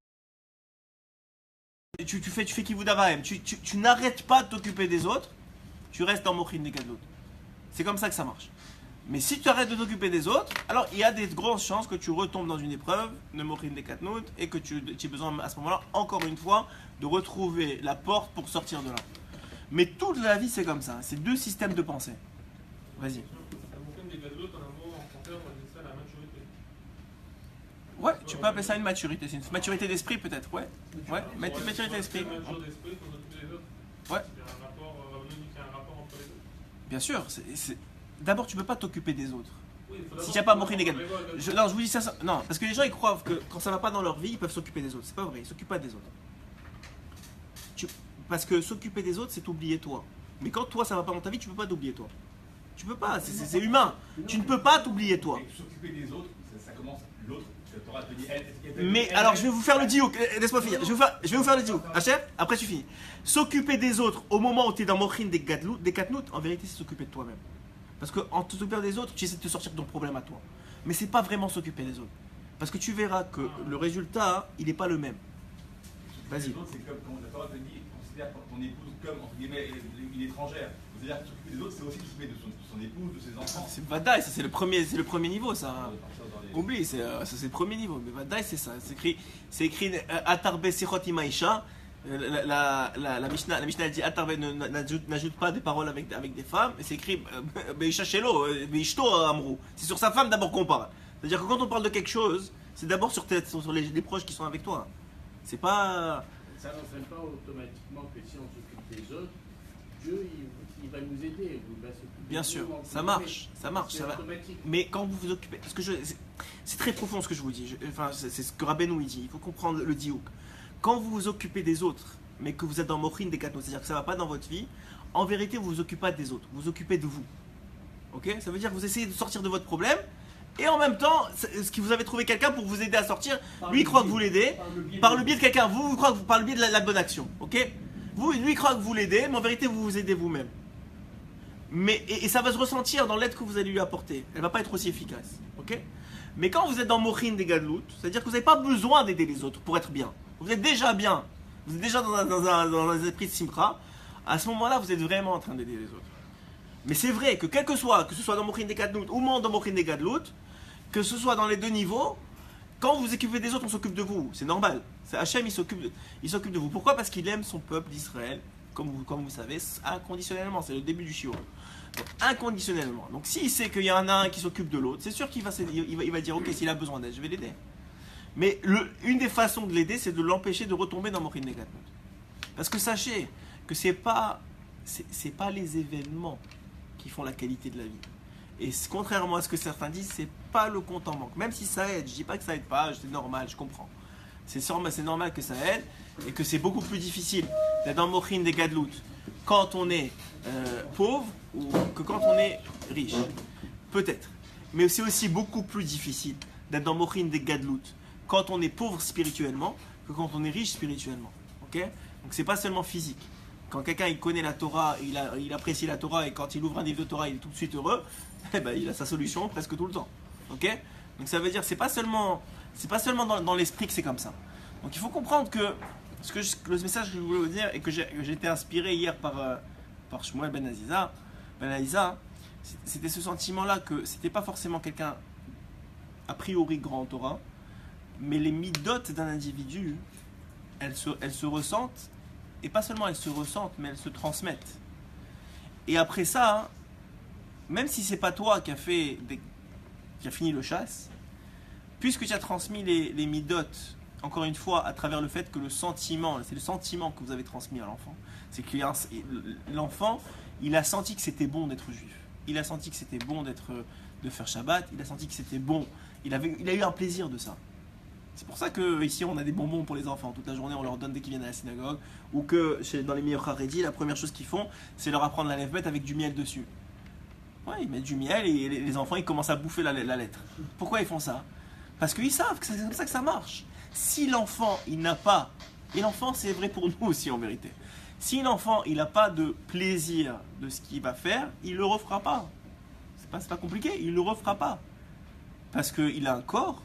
tu fais Kivudavahem. Tu n'arrêtes pas de t'occuper des autres, tu restes en Morin des Gadlout. C'est comme ça que ça marche. Mais si tu arrêtes de t'occuper des autres, alors il y a des grandes chances que tu retombes dans une épreuve de Morin des Katnout et que tu aies besoin à ce moment-là, encore une fois, de retrouver la porte pour sortir de là. Mais toute la vie c'est comme ça, c'est 2 systèmes de pensée. Vas-y. Ouais, tu peux appeler ça une maturité, c'est une maturité d'esprit peut-être, ouais. Ouais, maturité d'esprit. Ouais. Bien sûr, d'abord tu peux pas t'occuper des autres. Si tu n'as pas Morin des Gadlout. Non, je vous dis ça. Non, parce que les gens ils croient que quand ça va pas dans leur vie, ils peuvent s'occuper des autres. C'est pas vrai, ils s'occupent pas des autres. Parce que s'occuper des autres, c'est t'oublier toi. Mais quand toi ça va pas dans ta vie, tu peux pas t'oublier toi. Tu peux pas, c'est humain. Tu ne peux pas t'oublier toi. S'occuper des autres, ça commence l'autre. Mais alors je vais vous faire le diouk, laisse-moi finir. Je vais vous faire le diouk. Hachem, après tu finis. S'occuper des autres au moment où tu es dans Morin des Katnout, en vérité c'est s'occuper de toi-même. Parce qu'en t'occupant des autres, tu essaies de te sortir de ton problème à toi. Mais c'est pas vraiment s'occuper des autres. Parce que tu verras que le résultat, il n'est pas le même. Vas-y. C'est comme quand la Torah te dit, considère ton épouse comme, entre guillemets, une étrangère. C'est-à-dire que s'occuper des autres, c'est aussi s'occuper de son épouse, de ses enfants. C'est Vadaï, ça c'est le premier niveau, ça. Oublie, ça c'est le premier niveau. Mais Vadaï, c'est ça. C'est écrit Atarbe Sichot Imaïcha. La Mishnah elle dit Atarbe n'ajoute pas des paroles avec des femmes. Et c'est écrit Beisha Shelo, Beishto Amrou. C'est sur sa femme d'abord qu'on parle. C'est-à-dire que quand on parle de quelque chose, c'est d'abord sur les proches qui sont avec toi. C'est pas. Ça n'entraîne pas automatiquement que si on s'occupe des autres, Dieu il va nous aider. Il va s'occuper. Bien sûr, ça marche. Ça va. Mais quand vous vous occupez, parce que c'est très profond ce que je vous dis. C'est ce que Rabbeinu il dit. Il faut comprendre le diouk. Quand vous vous occupez des autres, mais que vous êtes dans Morin des Katnout, c'est-à-dire que ça ne va pas dans votre vie, en vérité vous vous occupez pas des autres. Vous vous occupez de vous. Ok, ça veut dire que vous essayez de sortir de votre problème. Et en même temps, ce que vous avez trouvé quelqu'un pour vous aider à sortir, lui il croit que vous l'aidez par le biais de quelqu'un. Vous croyez que par le biais de la bonne action. Ok, lui il croit que vous l'aidez, mais en vérité vous vous aidez vous-même. Et ça va se ressentir dans l'aide que vous allez lui apporter. Elle va pas être aussi efficace. Ok. Mais quand vous êtes dans Mochin des Gadlout, c'est-à-dire que vous n'avez pas besoin d'aider les autres pour être bien. Vous êtes déjà bien. Vous êtes déjà dans un esprit de Simcha. À ce moment-là, vous êtes vraiment en train d'aider les autres. Mais c'est vrai que que ce soit dans Mochin des Gadlout ou moins dans Mochin des Gadlout, que ce soit dans les deux niveaux, quand vous vous occupez des autres, on s'occupe de vous. C'est normal. C'est Hachem, il s'occupe de vous. Pourquoi ? Parce qu'il aime son peuple d'Israël, comme vous savez, inconditionnellement. C'est le début du shiur. Donc, inconditionnellement. Donc s'il sait qu'il y en a un qui s'occupe de l'autre, c'est sûr qu'il va dire ok, s'il a besoin d'aide, je vais l'aider. Mais une des façons de l'aider, c'est de l'empêcher de retomber dans Mochin des Gadlout. Parce que sachez que c'est pas les événements qui font la qualité de la vie. Et contrairement à ce que certains disent, c'est pas le compte en banque. Même si ça aide, je dis pas que ça aide pas, c'est normal, je comprends. C'est normal que ça aide et que c'est beaucoup plus difficile d'être dans Mochin des Gadlout quand on est pauvre ou que quand on est riche. Peut-être. Mais c'est aussi beaucoup plus difficile d'être dans Mochin des Gadlout quand on est pauvre spirituellement que quand on est riche spirituellement. Ok ? Donc c'est pas seulement physique. Quand quelqu'un il connaît la Torah, il apprécie la Torah et quand il ouvre un livre de Torah, il est tout de suite heureux, eh ben, il a sa solution presque tout le temps. Ok ? Donc ça veut dire c'est pas seulement dans l'esprit que c'est comme ça. Donc il faut comprendre que le message que je voulais vous dire et que j'ai été inspiré hier par Shmuel Ben Aziza, c'était ce sentiment-là que c'était pas forcément quelqu'un a priori grand en Torah, mais les midotes d'un individu, elles se ressentent. Et pas seulement elles se ressentent, mais elles se transmettent. Et après ça, même si c'est pas toi qui a fini le chasse, puisque tu as transmis les midotes, encore une fois, à travers le fait que c'est le sentiment que vous avez transmis à l'enfant. C'est que l'enfant, il a senti que c'était bon d'être juif. Il a senti que c'était bon de faire Shabbat. Il a senti que c'était bon. Il a eu un plaisir de ça. C'est pour ça qu'ici on a des bonbons pour les enfants. Toute la journée on leur donne dès qu'ils viennent à la synagogue. Ou que dans les meilleurs Haredi, la première chose qu'ils font, c'est leur apprendre la lèvre-bête avec du miel dessus. Ouais, ils mettent du miel et les enfants ils commencent à bouffer la lettre. Pourquoi ils font ça ? Parce qu'ils savent que c'est comme ça que ça marche. Si l'enfant il n'a pas, et l'enfant c'est vrai pour nous aussi en vérité, si l'enfant il n'a pas de plaisir de ce qu'il va faire, il ne le refera pas. C'est pas compliqué, il ne le refera pas. Parce qu'il a un corps.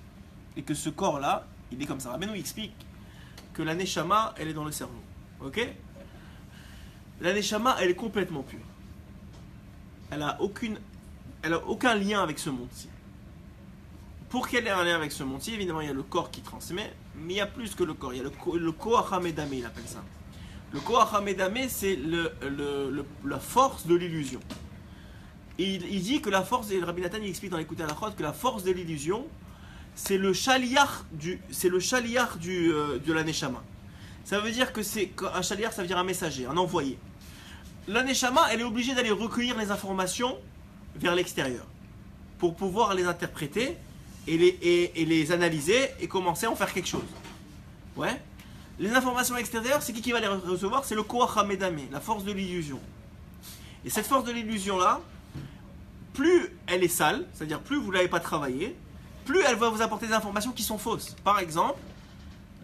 Et que ce corps-là, il est comme ça. Rabbeinu explique que la Neshama, elle est dans le cerveau. Ok ? La Neshama, elle est complètement pure. Elle a aucun lien avec ce monde-ci. Pour qu'elle ait un lien avec ce monde-ci, évidemment, il y a le corps qui transmet, mais il y a plus que le corps. Il y a le Koach HaMedame, il appelle ça. Le Koach HaMedame, c'est la force de l'illusion. Et il dit que la force, et le Rabbi Nathan il explique dans l'Écoute à la Chod, que la force de l'illusion, c'est le chaliar de la Neshama. Ça veut dire que un chaliar, ça veut dire un messager, un envoyé. La Neshama, elle est obligée d'aller recueillir les informations vers l'extérieur pour pouvoir les interpréter et les analyser et commencer à en faire quelque chose. Ouais. Les informations extérieures, c'est qui va les recevoir ? C'est le Koach HaMedame, la force de l'illusion. Et cette force de l'illusion-là, plus elle est sale, c'est-à-dire plus vous ne l'avez pas travaillée, plus elle va vous apporter des informations qui sont fausses. Par exemple,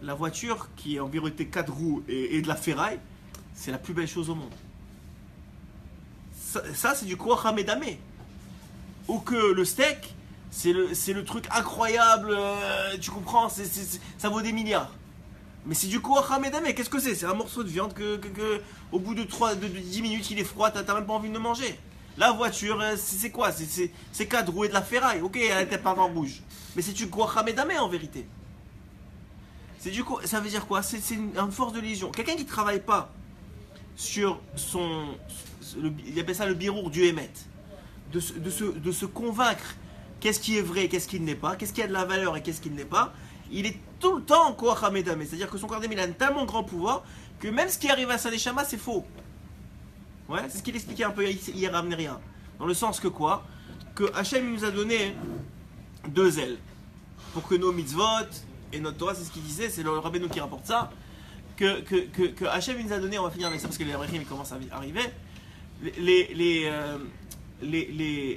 la voiture qui est en vérité 4 roues et de la ferraille, c'est la plus belle chose au monde. Ça c'est du Koach HaMedame. Ou que le steak, c'est le truc incroyable, tu comprends, ça vaut des milliards. Mais c'est du Koach HaMedame, qu'est-ce que c'est ? C'est un morceau de viande que au bout de 10 minutes, il est froid, t'as même pas envie de le manger. La voiture, c'est quoi ? C'est 4 roues et de la ferraille. Ok, elle était pas en rouge. Mais c'est du Koach HaMedame en vérité. Ça veut dire quoi ? C'est une force de l'illusion. Quelqu'un qui ne travaille pas sur il appelle ça le birour du Hémet, de se convaincre qu'est-ce qui est vrai et qu'est-ce qui ne l'est pas, qu'est-ce qui a de la valeur et qu'est-ce qui ne l'est pas, il est tout le temps en Koach HaMedame. C'est-à-dire que son corps d'âme, il a un tellement grand pouvoir que même ce qui arrive à sa Neshama, c'est faux. Ouais, c'est ce qu'il expliquait un peu hier à Amneria. Dans le sens que quoi ? Que Hachem nous a donné 2 ailes. Pour que nos mitzvot et notre Torah, c'est ce qu'il disait, c'est le Rabbeinu qui rapporte ça, que Hachem nous a donné, on va finir avec ça parce que les Abraham commencent à arriver,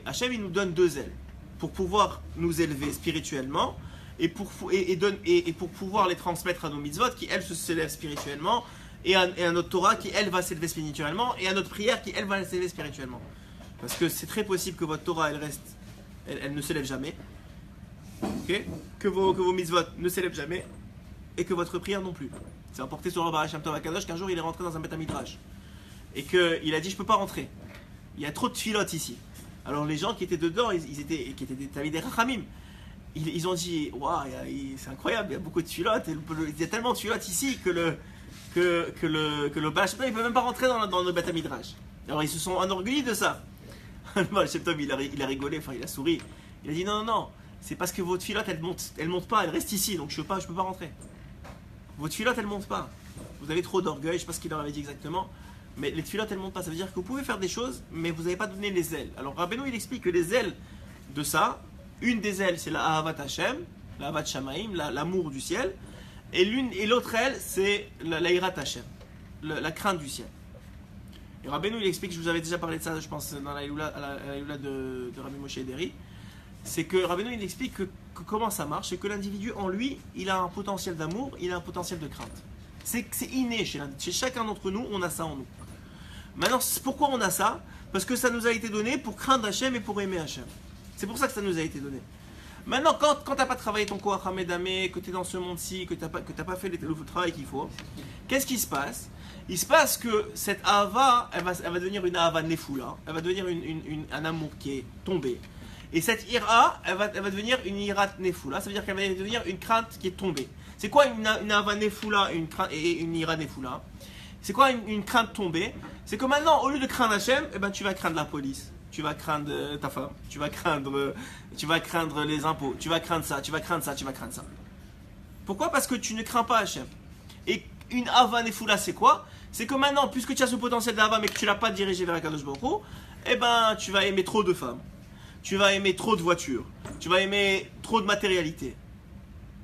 Hachem, il nous donne 2 ailes pour pouvoir nous élever spirituellement et pour pouvoir les transmettre à nos mitzvot qui, elles, s'élèvent spirituellement et à notre Torah qui, elle, va s'élever spirituellement et à notre prière qui, elle, va s'élever spirituellement. Parce que c'est très possible que votre Torah, elle ne s'élève jamais. Okay? Que vos mitzvot ne s'élèvent jamais et que votre prière non plus. C'est rapporté sur le Baruch Shem Tov HaKadosh qu'un jour il est rentré dans un Beth Midrash et qu'il a dit je peux pas rentrer. Il y a trop de filotes ici. Alors les gens qui étaient dedans, qui étaient des Rachamim, ils ont dit waouh, c'est incroyable, il y a beaucoup de filotes, il y a tellement de filotes ici que le Baruch Shem Tov il peut même pas rentrer dans le Beth Midrash. Alors ils se sont enorgueillis de ça. Le Baruch Shem Tov il a rigolé, enfin il a souri. Il a dit non. C'est parce que votre filote, elle monte pas, elle reste ici, donc je peux pas rentrer. Votre filote, elle monte pas. Vous avez trop d'orgueil, je sais pas ce qu'il leur avait dit exactement, mais les filotes, elles montent pas. Ça veut dire que vous pouvez faire des choses, mais vous n'avez pas donné les ailes. Alors Rabbeinu, il explique que les ailes de ça, une des ailes, c'est la Ahavat Hashem, la Ahavat Shamaim, l'amour du ciel, et l'autre aile, c'est la Hirat Hashem, la crainte du ciel. Et Rabbeinu, il explique, je vous avais déjà parlé de ça, je pense, dans la Iloula de Rabbi Moshe Ederi. C'est que Rabbeinu il explique que comment ça marche, c'est que l'individu en lui, il a un potentiel d'amour, il a un potentiel de crainte. C'est inné chez chacun d'entre nous, on a ça en nous. Maintenant, pourquoi on a ça? Parce que ça nous a été donné pour craindre Hachem et pour aimer Hachem. C'est pour ça que ça nous a été donné. Maintenant, quand tu n'as pas travaillé ton Koach HaMedameh, que tu es dans ce monde-ci, que tu n'as pas fait le travail qu'il faut, qu'est-ce qui se passe? Il se passe que cette Ahava, elle va devenir une Ahava Nefula, elle va devenir un amour qui est tombé. Et cette ira, elle va devenir une ira nefula, ça veut dire qu'elle va devenir une crainte qui est tombée. C'est quoi une ava nefula et une ira nefula? C'est quoi une crainte tombée? C'est que maintenant, au lieu de craindre Hachem, tu vas craindre la police, tu vas craindre ta femme, tu vas craindre les impôts, tu vas craindre ça. Pourquoi? Parce que tu ne crains pas Hachem. Et une ava nefula, c'est quoi? C'est que maintenant, puisque tu as ce potentiel d'ava, mais que tu ne l'as pas dirigé vers Akadosh Baruch Hu, tu vas aimer trop de femmes. Tu vas aimer trop de voitures, tu vas aimer trop de matérialité.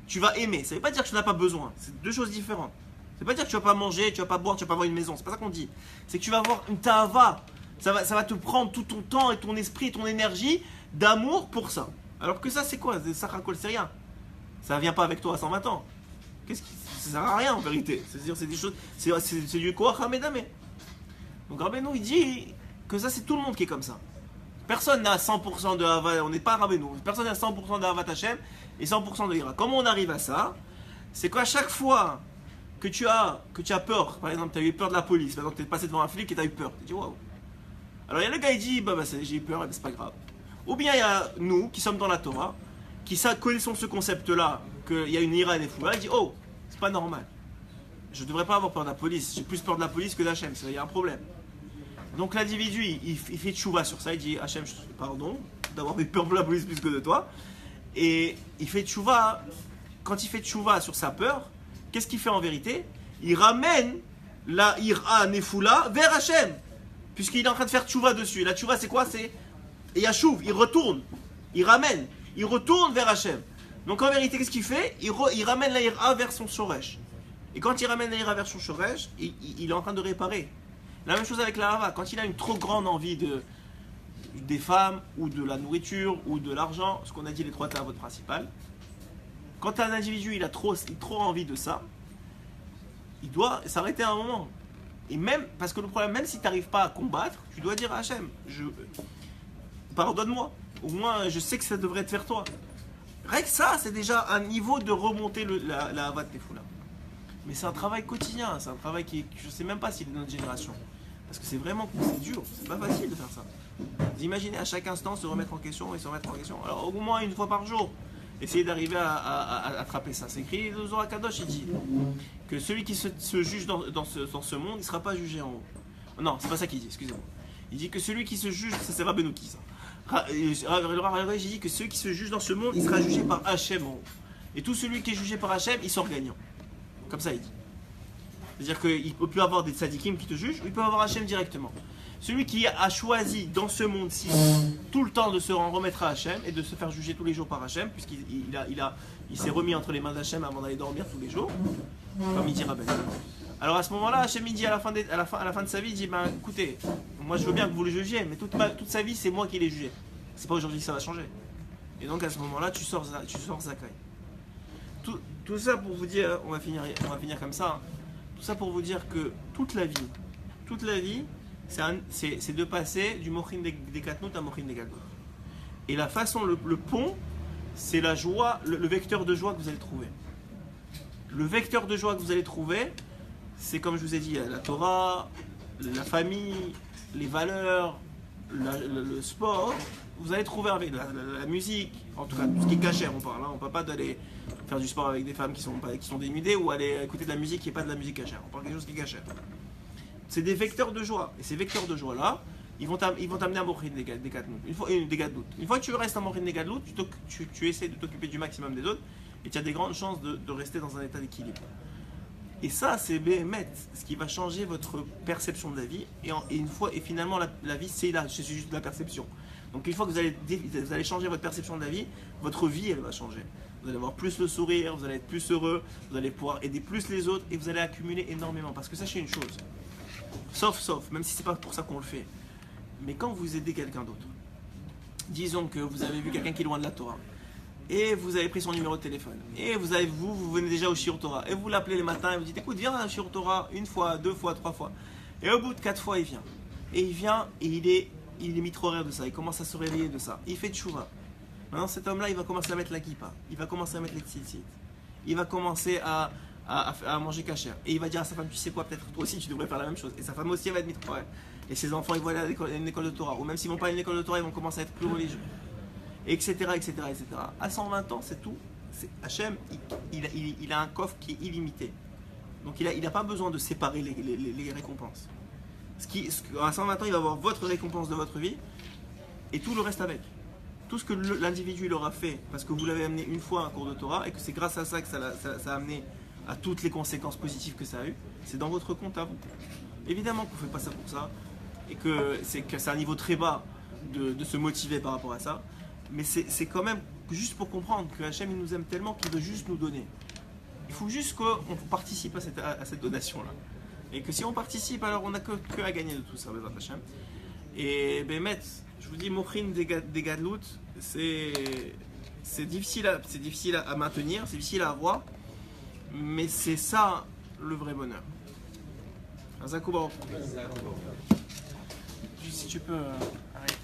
Tu vas aimer, ça ne veut pas dire que tu n'as pas besoin, c'est 2 choses différentes. Ça ne veut pas dire que tu ne vas pas manger, tu ne vas pas boire, tu ne vas pas avoir une maison, c'est pas ça qu'on dit. C'est que tu vas avoir une ta'ava, ça va te prendre tout ton temps et ton esprit, ton énergie d'amour pour ça. Alors que ça c'est quoi? Ça racole, c'est rien. Ça ne vient pas avec toi à 120 ans. Ça ne sert à rien en vérité. C'est-à-dire c'est des choses, c'est du Koach HaMedameh. Donc Rabbeinu il dit que ça c'est tout le monde qui est comme ça. Personne n'a 100% de Hava, on n'est pas Rabbeinu. Personne n'a 100% de Havat Hashem et 100% de Hira. Comment on arrive à ça? C'est qu'à chaque fois que tu as peur, par exemple, tu as eu peur de la police, par exemple, tu es passé devant un flic et tu as eu peur. Tu dis waouh. Alors il y a le gars, il dit j'ai eu peur, c'est pas grave. Ou bien il y a nous qui sommes dans la Torah, qui connaissons ce concept-là, qu'il y a une Hira et des foulas, il dit oh, c'est pas normal. Je ne devrais pas avoir peur de la police. J'ai plus peur de la police que d'Hachem, il y a un problème. Donc l'individu, il fait tchouva sur ça, il dit Hachem, pardon d'avoir eu peur de la police plus que de toi. Et il fait tchouva, quand il fait tchouva sur sa peur, qu'est-ce qu'il fait en vérité? Il ramène la ira nefula vers Hachem, puisqu'il est en train de faire tchouva dessus. Et la tchouva c'est quoi? C'est yachouv, il retourne, il retourne vers Hachem. Donc en vérité, qu'est-ce qu'il fait? Il ramène la ira vers son shoresh. Et quand il ramène la ira vers son shoresh, il est en train de réparer. La même chose avec la Hava, quand il a une trop grande envie des femmes, ou de la nourriture, ou de l'argent, ce qu'on a dit les 3 tavotes principales, quand un individu il a trop envie de ça, il doit s'arrêter à un moment. Et même, parce que le problème, même si tu n'arrives pas à combattre, tu dois dire à Hachem, pardonne-moi, au moins je sais que ça devrait être vers toi. Rien que ça, c'est déjà un niveau de remonter la Havat Nefula. Mais c'est un travail quotidien, c'est un travail qui, je ne sais même pas s'il est de notre génération. Parce que c'est vraiment dur, c'est pas facile de faire ça. Vous imaginez à chaque instant se remettre en question et se remettre en question. Alors au moins une fois par jour, essayez d'arriver à attraper ça. C'est écrit dans Zohar Kadosh, il dit que celui qui se juge dans ce monde, il ne sera pas jugé en haut. Non, c'est pas ça qu'il dit, excusez-moi. Il dit que celui qui se juge, ça c'est Rabbeinu qui ça. Il dit que celui qui se juge dans ce monde, il sera jugé par Hachem en haut. Et tout celui qui est jugé par Hachem, il sort gagnant. Comme ça il dit. C'est-à-dire qu'il peut y avoir des tzadikim qui te jugent, ou il peut y avoir Hachem directement. Celui qui a choisi dans ce monde-ci tout le temps de se remettre à Hachem et de se faire juger tous les jours par Hachem, puisqu'il s'est remis entre les mains d'Hachem avant d'aller dormir tous les jours, comme il dit Rabbeinu. Alors à ce moment-là, Hachem il dit à la fin de sa vie, il dit ben écoutez, moi je veux bien que vous le jugiez, mais toute sa vie c'est moi qui l'ai jugé. C'est pas aujourd'hui que ça va changer. Et donc à ce moment-là, tu sors Zakai. Tout ça pour vous dire, on va finir comme ça. Hein. Tout ça pour vous dire que toute la vie, c'est de passer du Mochin des Katnout à Mochin des Gadlut. Et la façon, le pont, c'est la joie, le vecteur de joie que vous allez trouver. Le vecteur de joie que vous allez trouver, c'est comme je vous ai dit, la Torah, la famille, les valeurs, le sport. Vous allez trouver avec la musique, en tout cas tout ce qui est cachère, on parle. Hein. On ne parle pas d'aller faire du sport avec des femmes qui sont dénudées ou aller écouter de la musique qui n'est pas de la musique cachère. On parle de quelque chose qui est cachère. C'est des vecteurs de joie. Et ces vecteurs de joie-là, ils vont t'amener à Mochin des Gadlut. Une fois que tu restes à Mochin des Gadlut, tu essaies de t'occuper du maximum des autres et tu as des grandes chances de rester dans un état d'équilibre. Et ça, c'est Béhémet, ce qui va changer votre perception de la vie. Et finalement, la vie, c'est juste de la perception. Donc une fois que vous allez changer votre perception de la vie, votre vie, elle va changer. Vous allez avoir plus le sourire, vous allez être plus heureux, vous allez pouvoir aider plus les autres et vous allez accumuler énormément. Parce que sachez une chose, sauf, même si c'est pas pour ça qu'on le fait, mais quand vous aidez quelqu'un d'autre, disons que vous avez vu quelqu'un qui est loin de la Torah, et vous avez pris son numéro de téléphone, et vous venez déjà au Shiur Torah, et vous l'appelez le matin et vous dites écoute, viens à Shiur Torah une fois, 2 fois, 3 fois. Et au bout de 4 fois, il vient. Et il est mitroraire de ça, il commence à se réveiller de ça. Il fait tchouva. Maintenant, cet homme-là, il va commencer à mettre la kippa, il va commencer à mettre les tzitzit, il va commencer à manger cachère. Et il va dire à sa femme, tu sais quoi, peut-être toi aussi tu devrais faire la même chose. Et sa femme aussi elle va être mitroraire. Et ses enfants, ils vont aller à une école de Torah. Ou même s'ils ne vont pas à une école de Torah, ils vont commencer à être plus religieux. Etc. À 120 ans, c'est tout. Hachem, il a un coffre qui est illimité. Donc il n'a pas besoin de séparer les récompenses. À 120 ans, il va avoir votre récompense de votre vie et tout le reste avec. Tout ce que l'individu il aura fait parce que vous l'avez amené une fois à un cours de Torah et que c'est grâce à ça que ça a amené à toutes les conséquences positives que ça a eu, c'est dans votre compte à vous. Évidemment qu'on ne fait pas ça pour ça et que c'est un niveau très bas de se motiver par rapport à ça, mais c'est quand même juste pour comprendre que Hachem il nous aime tellement qu'il veut juste nous donner. Il faut juste qu'on participe à cette donation-là. Et que si on participe, alors on n'a que à gagner de tout ça, Bezrat Hachem. Et Béhémet, je vous dis, Mochin des Gadlut, c'est difficile à maintenir, c'est difficile à avoir, mais c'est ça le vrai bonheur. Si tu peux arrêter.